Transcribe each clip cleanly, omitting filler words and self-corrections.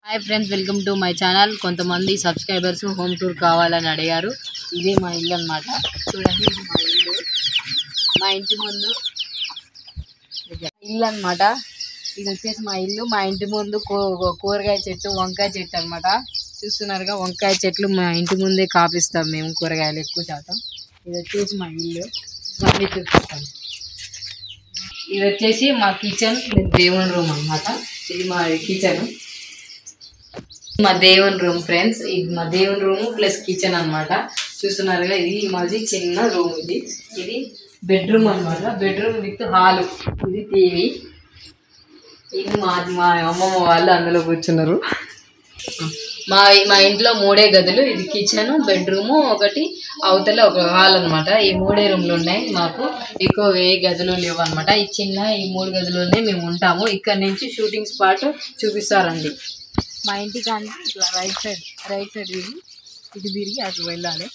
Hi friends, welcome to my channel. కొంతమంది subscribers home tour కావాలని అడిగారు. ఇదే మా ఇల్లు అన్నమాట. చూడండి, ఇది మా ఇల్లు. మా ఇంటి ముందు ఇల్లు అన్నమాట. ఇది వచ్చేసి మా ఇల్లు. మా ఇంటి ముందు కూరగాయ చెట్టు, వంకాయ చెట్టు అన్నమాట. చూస్తున్నారుగా, వంకాయ చెట్లు మా ఇంటి ముందే కాపిస్తాం మేము, కూరగాయలు ఎక్కువ శాతం. ఇది వచ్చేసి మా ఇల్లు. మళ్ళీ చూపిస్తాం. ఇది వచ్చేసి మా కిచెన్, దేవుని రూమ్ అన్నమాట. ఇది మా కిచెన్, మా దేవుని రూమ్ ఫ్రెండ్స్. ఇది మా దేవుని రూమ్ ప్లస్ కిచెన్ అన్నమాట. చూస్తున్నారుగా, ఇది మాది చిన్న రూమ్. ఇది బెడ్రూమ్ అన్నమాట. Bedroom with hall. ఇది టీవీ. ఇది మా అమ్మమ్మ వాళ్ళు అందులో కూర్చున్నారు. మా ఇంట్లో 3 గదులు. ఇది కిచెన్, బెడ్రూమ్, ఒకటి అవతల ఒక హాల్ అనమాట. ఈ 3 రూమ్లు ఉన్నాయి. మాకు ఎక్కువ ఏ గదులు లేవు అనమాట. ఈ చిన్న 3 గదుల్లోనే మేము ఉంటాము. ఇక్కడ నుంచి షూటింగ్ స్పాట్ చూపిస్తారండి. మా ఇంటి కానీ ఇట్లా రైట్ సైడ్ ఇటు తిరిగి అటు వెళ్ళాలి.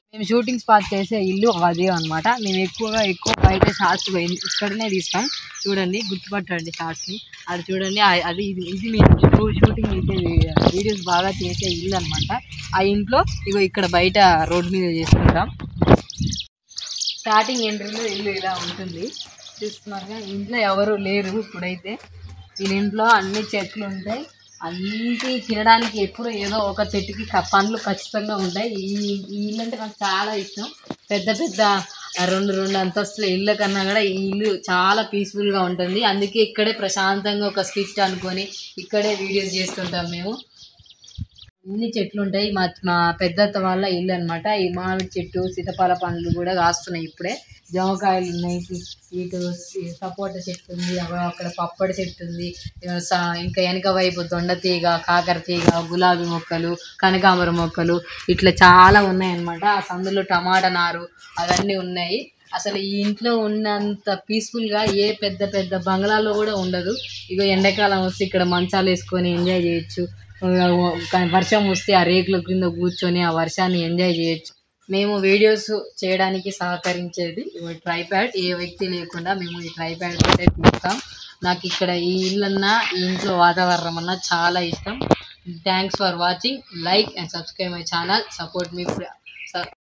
మేము షూటింగ్ స్పాట్ చేసే ఇల్లు అదే అనమాట. మేము ఎక్కువ బయట షార్ట్స్ ఇక్కడనే తీస్తాం. చూడండి, గుర్తుపట్టండి షార్ట్స్ని. అది చూడండి, అది ఇది మేము షూటింగ్ చేసే వీడియోస్ బాగా చేసే ఇల్లు అనమాట. ఆ ఇంట్లో ఇక్కడ బయట రోడ్డు మీద చేసుకుంటాం. స్టార్టింగ్ ఎంట్రీలో ఇల్లు ఇలా ఉంటుంది. చూస్తున్నారుగా, ఇంట్లో ఎవరు లేరు ఇప్పుడైతే. ఇంట్లో అన్ని చెట్లు ఉంటాయి. అన్నీ తినడానికి ఎప్పుడు ఏదో ఒక చెట్టుకి పండ్లు ఖచ్చితంగా ఉంటాయి. ఈ ఇల్లు అంటే నాకు చాలా ఇష్టం. పెద్ద 2 అంతస్తుల ఇళ్ళ కన్నా కూడా ఈ ఇల్లు చాలా పీస్ఫుల్గా ఉంటుంది. అందుకే ఇక్కడే ప్రశాంతంగా ఒక స్కిట్ అనుకొని ఇక్కడే వీడియోస్ చేస్తుంటాం మేము. అన్ని చెట్లు ఉంటాయి. మా పెద్దత్త వాళ్ళ ఇల్లు అనమాట. ఈ మామిడి చెట్టు, సీతాఫల పండ్లు కూడా కాస్తున్నాయి ఇప్పుడే. జామకాయలు ఉన్నాయి. ఇటు సపోటా చెట్టు ఉంది. అక్కడ పప్పడి చెట్టు ఉంది. ఇంకా వెనక వైపు దొండ తీగ, కాకర తీగ, గులాబీ మొక్కలు, కనకాంబరం మొక్కలు ఇట్లా చాలా ఉన్నాయి అన్నమాట. ఆ సందులో టమాటా నారు అవన్నీ ఉన్నాయి. అసలు ఈ ఇంట్లో ఉన్నంత పీస్ఫుల్గా ఏ పెద్ద బంగ్లాలో కూడా ఉండదు. ఎండాకాలం వస్తే ఇక్కడ మంచాలు వేసుకొని ఎంజాయ్ చేయొచ్చు. వర్షం వస్తే ఆ రేకుల కింద కూర్చొని ఆ వర్షాన్ని ఎంజాయ్ చేయొచ్చు. మేము వీడియోస్ చేయడానికి సహకరించేది ట్రైప్యాడ్. ఏ వ్యక్తి లేకుండా మేము ఈ ట్రైప్యాడ్ తోటే తీస్తాం. నాకు ఇక్కడ ఈ ఇల్లన్నా, ఈ ఇంట్లో వాతావరణం అన్నా చాలా ఇష్టం. Thanks for watching. Like and subscribe my channel. Support me.